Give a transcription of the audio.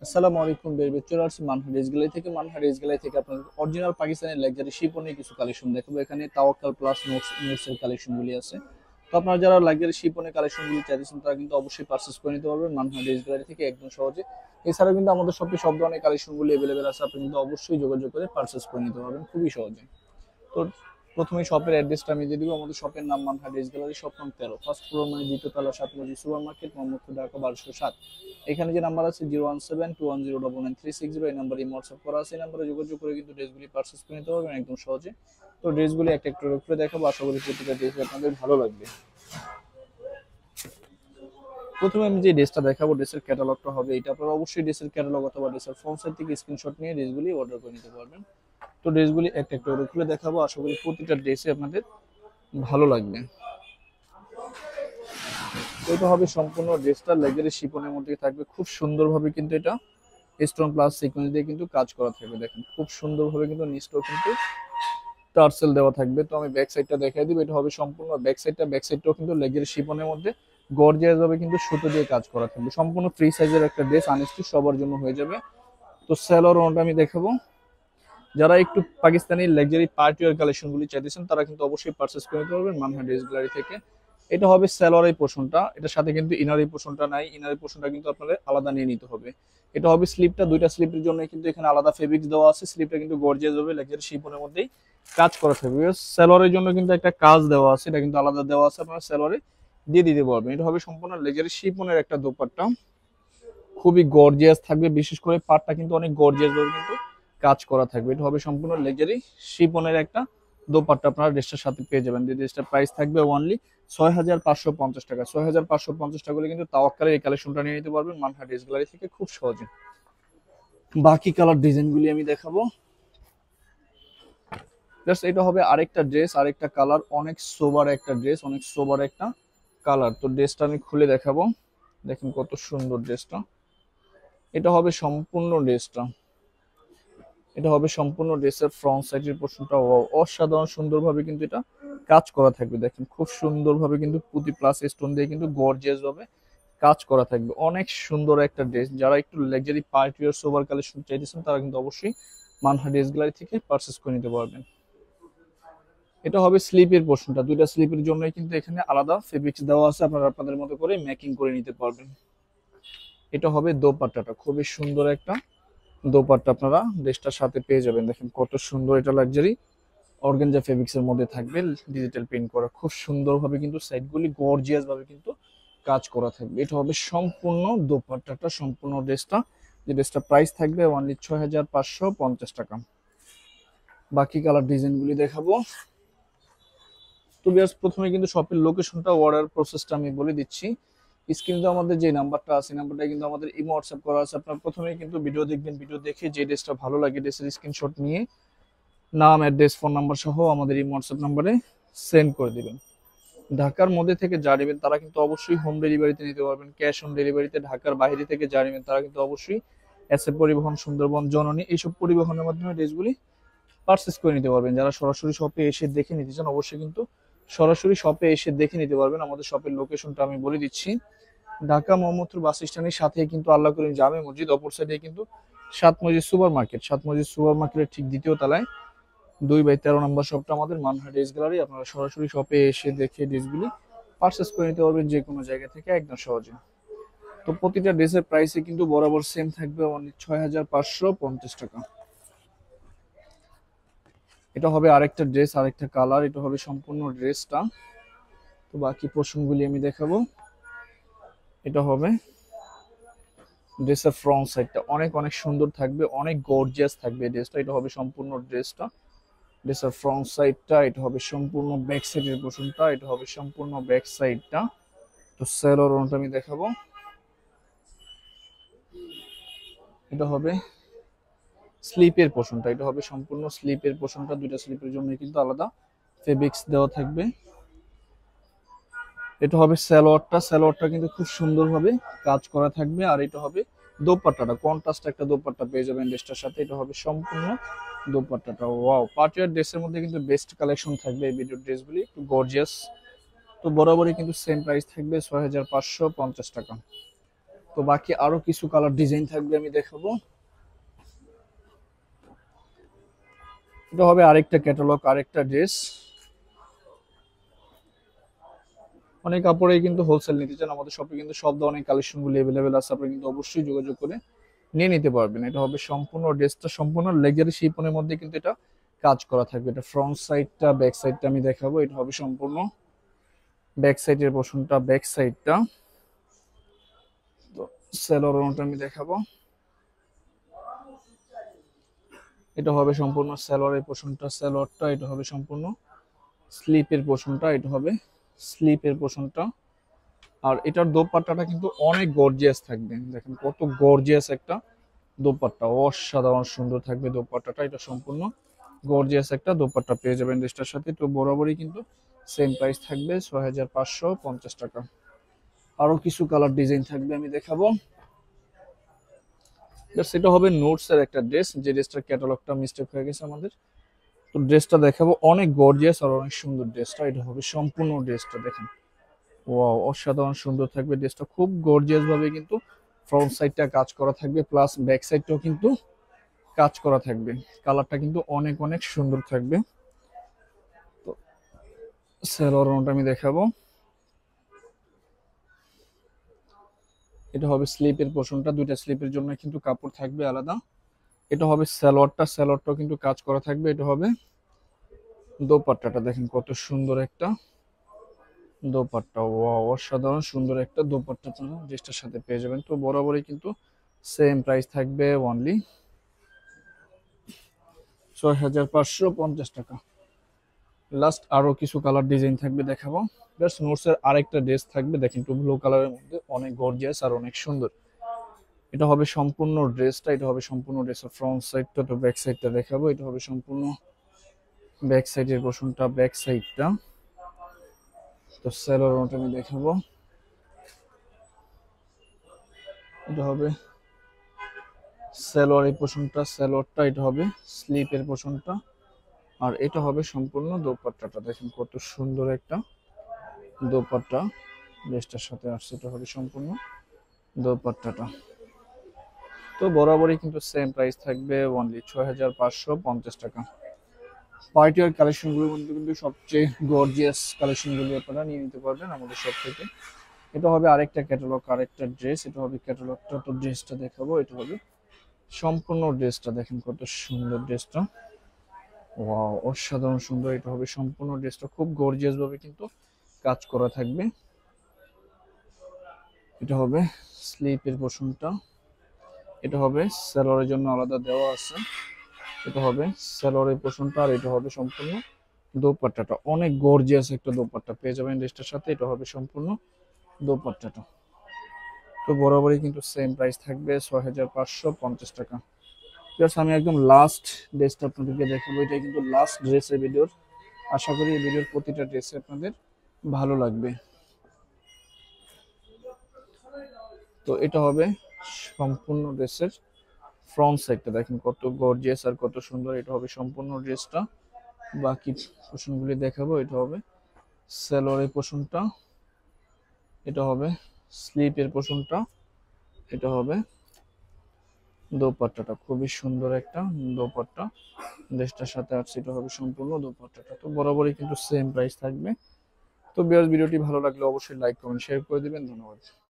আসসালামু আলাইকুম বেরবে চলে আসছি মানহা ড্রেস গ্যালারি থেকে। মানহা ড্রেস গ্যালারি থেকে আপনার অরিজিনাল পাকিস্তানি লাক্সারি শিপনের কিছু কালেকশন দেখাবো। এখানে তাওয়াক্কাল প্লাস নোটসের কালেকশনগুলি আছে। তো আপনারা যারা লাক্সারি শিপনের কালেকশনগুলি চাইছেন তারা কিন্তু অবশ্যই পারচেস করে নিতে পারবেন মানহা ড্রেস গ্যালারি থেকে একদম সহজে। এছাড়াও কিন্তু আমাদের শপে সব ধরনের কালেকশনগুলি অ্যাভেলেবেল আছে, আপনি কিন্তু অবশ্যই যোগাযোগ করে পারচেস করে নিতে পারবেন খুবই সহজে। তো প্রথমে শপের অ্যাড্রেসটা আমি দিয়ে দিব। আমাদের শপের নাম মানহা ড্রেস গ্যালারি, শপ নং 13, ফার্স্ট ফ্লোর মানে দ্বিতীয় তলা, 7 মজি সুপার মার্কেট, মোহাম্মদপুর, ঢাকা 1207। এখানে যে নাম্বার আছে 01721099360, এই নাম্বারে হোয়াটসঅ্যাপ করা আছে। এই নাম্বারে যোগাযোগ করে কিন্তু ড্রেসগুলি পারচেস করে নিতে পারবেন একদম সহজে। তো ড্রেসগুলি একটা একটু করে দেখাবো, আশা করি প্রতিটা ড্রেস আপনাদের ভালো লাগবে। প্রথমে আমি যে ড্রেসটা দেখাবো ড্রেসের ক্যাটালগটা হবে এটা। আপনারা অবশ্যই ড্রেসের ক্যাটালগ অথবা ড্রেসের ফ্রন্ট সাইড থেকে স্ক্রিনশট নিয়ে ড্রেসগুলি অর্ডার করে নিতে পারবেন। তো ড্রেসগুলি একটা একটা করে খুলে দেখাবো, আশা করি প্রতিটা ড্রেসই আপনাদের ভালো লাগবে। এটা হবে সম্পূর্ণ ড্রেসটা লেগের শিপনের মধ্যে থাকবে, খুব সুন্দরভাবে কিন্তু এটা স্টোন প্লাস সিকোয়েন্স দিয়ে কিন্তু কাজ করা থাকবে। দেখেন খুব সুন্দরভাবে কিন্তু নিচটাও কিন্তু টার্সেল দেওয়া থাকবে। তো আমি ব্যাক সাইডটা দেখাই দিব। এটা হবে সম্পূর্ণ ব্যাক সাইডটাও কিন্তু লেগের শিপনের মধ্যে গর্জিয়াস ভাবে কিন্তু সুতো দিয়ে কাজ করা থাকবে। সম্পূর্ণ ফ্রি সাইজের একটা ড্রেস, আনস্টিচ সবার জন্য হয়ে যাবে। তো সেলর ওনটা আমি দেখাবো। যারা একটু পাকিস্তানি লাক্সারি পার্টি ওয়্যার কালেকশনগুলি চাইতেছেন তারা কিন্তু অবশ্যই পারচেস করে নিতে পারবেন মানহা ড্রেস গ্যালারি থেকে। এটা হবে সেলর এই পোর্শনটা, এটার সাথে কিন্তু ইনার এই পোর্শনটা নাই, ইনার এই পোর্শনটা কিন্তু আপনাদের আলাদা নিয়ে নিতে হবে। এটা হবে স্লিপটা, দুইটা স্লিপের জন্য কিন্তু এখানে আলাদা ফেব্রিক্স দেওয়া আছে। স্লিপটা কিন্তু গর্জিয়াস হবে লাক্সারি শিফনের মধ্যেই কাজ করা থাকবে। সেলরের জন্য কিন্তু একটা কাজ দেওয়া আছে, এটা কিন্তু আলাদা দেওয়া আছে, আপনারা সেলরে দিয়ে দিতে পারবেন। এটা হবে সম্পূর্ণ লাক্সারি শিফনের একটা দোপাট্টা, খুবই গর্জিয়াস থাকবে। বিশেষ করে পাটটা কিন্তু অনেক গর্জিয়াস ভাবে কিন্তু কাজ করা থাকবে। এটা হবে সম্পূর্ণ লেজারি শিপনের একটা দোপাট্টা, আপনারা ড্রেসটার সাথে পেয়ে যাবেন। যে ড্রেসটার প্রাইস থাকবে অনলি 6,550 টাকা। 6,550 টাকা হলে কিন্তু তাওয়াক্কালের এই কালেকশনটা নিয়ে নিতে পারবেন মানহা ড্রেস গ্যালারি থেকে খুব সহজে। বাকি কালার ডিজাইনগুলি আমি দেখাবো। জাস্ট এটা হবে আরেকটা ড্রেস, আরেকটা কালার, অনেক সোবার একটা ড্রেস, অনেক সোবার একটা কালার। তো ড্রেসটা আমি খুলে দেখাবো। দেখেন কত সুন্দর ড্রেসটা। এটা হবে সম্পূর্ণ ড্রেসটা, এটা হবে সম্পূর্ণ ড্রেসের ফ্রন্ট সাইডের পোর্শনটা অসাধারণ সুন্দরভাবে কিন্তু এটা কাজ করা থাকবে। দেখেন খুব সুন্দরভাবে কিন্তু পুঁতি প্লাস স্টোন দিয়ে কিন্তু গর্জিয়াস ভাবে কাজ করা থাকবে। অনেক সুন্দর একটা ড্রেস। যারা একটু লাক্সারি পার্টি ওয়্যার সোবার কালেকশন চাইতেছেন তারা কিন্তু অবশ্যই মানহা ড্রেস গ্যালারি থেকে পারচেস করে নিতে পারবেন। এটা হবে স্লিপের পোর্শনটা, দুইটা স্লিপের জন্যই কিন্তু এখানে আলাদা ফেব্রিক্স দেওয়া আছে, আপনারা আপনাদের মতো করে মেকিং করে নিতে পারবেন। এটা হবে দোপাট্টাটা, খুবই সুন্দর একটা দোপাট্টা আপনারা ড্রেসটার সাথে পেয়ে যাবেন। দেখেন কত সুন্দর, এটা লাক্সারি অর্গানজা ফেব্রিক্স এর মধ্যে থাকবে, ডিজিটাল প্রিন্ট করা, খুব সুন্দরভাবে কিন্তু সাইডগুলি গর্জিয়াস ভাবে কিন্তু কাজ করা থাকবে। এটা হবে সম্পূর্ণ দোপাট্টাটা, সম্পূর্ণ ড্রেসটা। যে ড্রেসটা প্রাইস থাকবে অনলি 6,550 টাকা। বাকি কালার ডিজাইনগুলি দেখাবো। তো বিয়ার্স প্রথমে কিন্তু শপের লোকেশনটা অর্ডার প্রসেসটা আমি বলে দিচ্ছি। স্ক্রিনে আমাদের যে নাম্বারটা আছে নাম্বারটা কিন্তু আমাদের ইমো হোয়াটসঅ্যাপ করা আছে। আপনার প্রথমে কিন্তু ভিডিও দেখবেন, ভিডিও দেখে যে ড্রেসটা ভালো লাগে ড্রেসের স্ক্রিনশট নিয়ে নাম, অ্যাড্রেস, ফোন নাম্বার সহ আমাদের এই হোয়াটসঅ্যাপ নাম্বারে সেন্ড করে দিবেন। ঢাকার মধ্যে থেকে যা নেবেন তারা কিন্তু অবশ্যই হোম ডেলিভারিতে নিতে পারবেন, ক্যাশ অন ডেলিভারিতে। ঢাকার বাইরে থেকে যা নেবেন তারা কিন্তু অবশ্যই এসএ পরিবহন, সুন্দরবন, জননী এইসব পরিবহনের মাধ্যমে ড্রেসগুলি পারচেস করে নিতে পারবেন। যারা সরাসরি শপে এসে দেখে নিতে চান অবশ্যই কিন্তু সরাসরি শপে এসে দেখে নিতে পারবেন। আমাদের শপের লোকেশনটা আমি বলে দিচ্ছি। ঢাকা মোহাম্মদপুর বাস স্ট্যান্ডের সাথে কিন্তু আল্লাহ করিম জামে মসজিদ, অপর সাইডে কিন্তু 7 মসজিদ সুপার মার্কেট, 7 মসজিদ সুপার মার্কেটের ঠিক দ্বিতীয় তলায় 2/13 নম্বর শপটা আমাদের মানহা ড্রেস গ্যালারি। আপনারা সরাসরি শপে এসে দেখে ড্রেসগুলি পারচেস করে নিতে পারবেন যে কোনো জায়গা থেকে একদম সহজে। তো প্রতিটা ড্রেসের প্রাইসে কিন্তু বরাবর সেম থাকবে অনলি 6,550 টাকা। এটা হবে আরেকটা ড্রেস, আরেকটা কালার, এটা হবে সম্পূর্ণ ড্রেসটা। তো বাকি পোর্শনগুলি আমি দেখাবো। এটা হবে ড্রেসের ফ্রন্ট সাইডটা, অনেক অনেক সুন্দর থাকবে, অনেক গর্জিয়াস থাকবে এই ড্রেসটা। এটা হবে সম্পূর্ণ ড্রেসটা, ড্রেসের ফ্রন্ট সাইডটা। এটা হবে সম্পূর্ণ ব্যাক সাইডের পোর্শনটা, এটা হবে সম্পূর্ণ ব্যাক সাইডটা। তো সেলর ওনটা আমি দেখাবো। এটা হবে স্লিপের পোর্শনটা, এটা হবে সম্পূর্ণ স্লিপের পোর্শনটা। দুইটা স্লিপের জন্য কিন্তু আলাদা ফেব্রিক্স দেওয়া থাকবে। এটা হবে সালোয়ারটা, সালোয়ারটা কিন্তু খুব সুন্দরভাবে কাজ করা থাকবে। আর এটা হবে দোপাট্টাটা, কন্ট্রাস্ট একটা দোপাট্টা পেয়ে যাবেন ড্রেসটার সাথে। এটা হবে সম্পূর্ণ দোপাট্টাটা। ওয়াও, পার্টিয়ার ড্রেসের মধ্যে কিন্তু বেস্ট কালেকশন থাকবে এই ভিডিও ড্রেসগুলি, একটু গর্জিয়াস। তো বরাবরই কিন্তু সেম প্রাইস থাকবে 6,550 টাকা। তো বাকি আরো কিছু কালার ডিজাইন থাকবে, আমি দেখাবো। এটা হবে আরেকটা ক্যাটালগ, আরেকটা ড্রেস। অনেক কাপড়ে কিন্তু হোলসেল নিতে চান, আমাদের শপে কিন্তু সব ধরনের কালেকশন গুলো অ্যাভেলেবেল আছে, আপনি কিন্তু অবশ্যই যোগাযোগ করে নিয়ে নিতে পারবেন। এটা হবে সম্পূর্ণ ড্রেসটা সম্পূর্ণ লেজারি শিফনের মধ্যে কিন্তু এটা কাজ করা থাকবে। এটা ফ্রন্ট সাইডটা, ব্যাক সাইডটা আমি দেখাবো। এটা হবে সম্পূর্ণ ব্যাক সাইডের পোর্শনটা, ব্যাক সাইডটা। তো সেলোয়ারটা আমি দেখাবো। এটা হবে সম্পূর্ণ সালোয়ারের পোর্শনটা, সালোয়ারটা। এটা হবে সম্পূর্ণ স্লিপের পোর্শনটা, এটা হবে স্লিপের পোর্শনটা। আর এটার দোপাট্টাটা কিন্তু অনেক গর্জিয়াস থাকবে, দেখেন কত গর্জিয়াস একটা দোপাট্টা, অসাধারণ সুন্দর থাকবে দোপাট্টাটা। এটা সম্পূর্ণ গর্জিয়াস একটা দোপাট্টা পেয়ে যাবেন ড্রেসটার সাথে। তো বরাবরই কিন্তু সেম প্রাইস থাকবে 6550 টাকা। আরো কিছু কালার ডিজাইন থাকবে, আমি দেখাবো। সেটা হবে নোটস এর একটা ড্রেস, যে ড্রেসটার ক্যাটালগটা মিস্টেক হয়ে গেছে আমাদের। তো ড্রেসটা দেখাবো, অনেক গর্জিয়াস আর অনেক সুন্দর ড্রেসটা। এটা হবে সম্পূর্ণ ড্রেসটা, দেখেন ওয়াও, অসাধারণ সুন্দর থাকবে ড্রেসটা, খুব গর্জিয়াস ভাবে কিন্তু ফ্রন্ট সাইডটা কাজ করা থাকবে, প্লাস ব্যাক সাইডটাও কিন্তু কাজ করা থাকবে। কালারটা কিন্তু অনেক অনেক সুন্দর থাকবে। তো সালোয়ারটা আমি দেখাবো। এটা হবে স্লিপের পোর্শনটা, দুইটা স্লিপের জন্য কিন্তু কাপড় থাকবে আলাদা। এটা হবে সালোয়ারটা, সালোয়ারটাও কিন্তু কাজ করা থাকবে। এটা হবে দোপাট্টাটা, দেখেন কত সুন্দর একটা দোপাট্টা, ওয়াও, অসাধারণ সুন্দর একটা দোপাট্টা ড্রেসটার সাথে পেয়ে যাবেন। তো বরাবরই কিন্তু সেম প্রাইস থাকবে, অনলি 6550 টাকা। লাস্ট আরো কিছু কালার ডিজাইন থাকবে, দেখাবো। জাস্ট নোটস এর আরেকটা ড্রেস থাকবে, দেখেন একটু ব্লু কালারের মধ্যে, অনেক গর্জিয়াস আর অনেক সুন্দর। এটা হবে সম্পূর্ণ ড্রেসটা, এটা হবে সম্পূর্ণ ড্রেসের ফ্রন্ট সাইডটা। তো ব্যাক সাইডটা দেখাবো। এটা হবে সম্পূর্ণ ব্যাক সাইডের পোর্শনটা, ব্যাক সাইডটা। তো সালোয়ারটা আমি দেখাবো। এটা হবে সালোয়ার এই পোর্শনটা, সালোয়ারটা। এটা হবে স্লিপের পোর্শনটা। আর এটা হবে সম্পূর্ণ দোপাট্টাটা, দেখেন কত সুন্দর একটা দোপাট্টা ড্রেসটার সাথে আসছে। এটা হবে সম্পূর্ণ দোপাট্টাটা। তো বরাবরই কিন্তু সেম প্রাইস থাকবে, অনলি 6550 টাকা। পার্টি ওয়ার কালেকশনগুলোর মধ্যে কিন্তু সবচেয়ে গর্জিয়াস কালেকশনগুলো আপনারা নিয়ে নিতে পারবেন আমাদের শপ থেকে। এটা হবে আরেকটা ক্যাটালগ, আরেকটা ড্রেস। এটা হবে ক্যাটালগটা, তো ড্রেসটা দেখাবো। এটা হবে সম্পূর্ণ ড্রেসটা, দেখেন কত সুন্দর ড্রেসটা, ওয়াও, অসাধারণ সুন্দর। এটা হবে সম্পূর্ণ ড্রেসটা, খুব গর্জিয়াস ভাবে কিন্তু কাজ করা থাকবে। এটা হবে স্লিপের পোর্শনটা। এটা হবে সালোয়ারের জন্য আলাদা দেওয়া আছে। এটা হবে সালোয়ারের পোর্শনটা। আর এটা হবে সম্পূর্ণ দোপাট্টাটা, অনেক গর্জিয়াস একটা দোপাট্টা পেয়ে যাবেন ড্রেসটার সাথে। এটা হবে সম্পূর্ণ দোপাট্টাটা। তো বরাবরই কিন্তু সেম প্রাইস থাকবে 6550 টাকা। জাস্ট আমি একদম লাস্ট ড্রেসটা আপনাদেরকে দেখাবো। এটা কিন্তু লাস্ট ড্রেসের ভিডিওর। আশা করি এই ভিডিওর প্রতিটা ড্রেসে আপনাদের ভালো লাগবে। তো এটা হবে সম্পূর্ণ ড্রেসের ফ্রন্ট সাইডটা, দেখেন কত গর্জিয়াস আর কত সুন্দর। এটা হবে সম্পূর্ণ ড্রেসটা। বাকি পোর্শনগুলি দেখাবো। এটা হবে সালোয়ারের পোর্শনটা। এটা হবে স্লিপের পোর্শনটা। এটা হবে দোপাট্টাটা, খুবই সুন্দর একটা দোপাট্টা ড্রেসটার সাথে আসছে। এটা হবে সম্পূর্ণ দোপাট্টাটা। তো বরাবরই কিন্তু সেম প্রাইস থাকবে। তো ভিউয়ার্স, ভিডিওটি ভালো লাগলে অবশ্যই লাইক কমেন্ট শেয়ার করে দিবেন। ধন্যবাদ।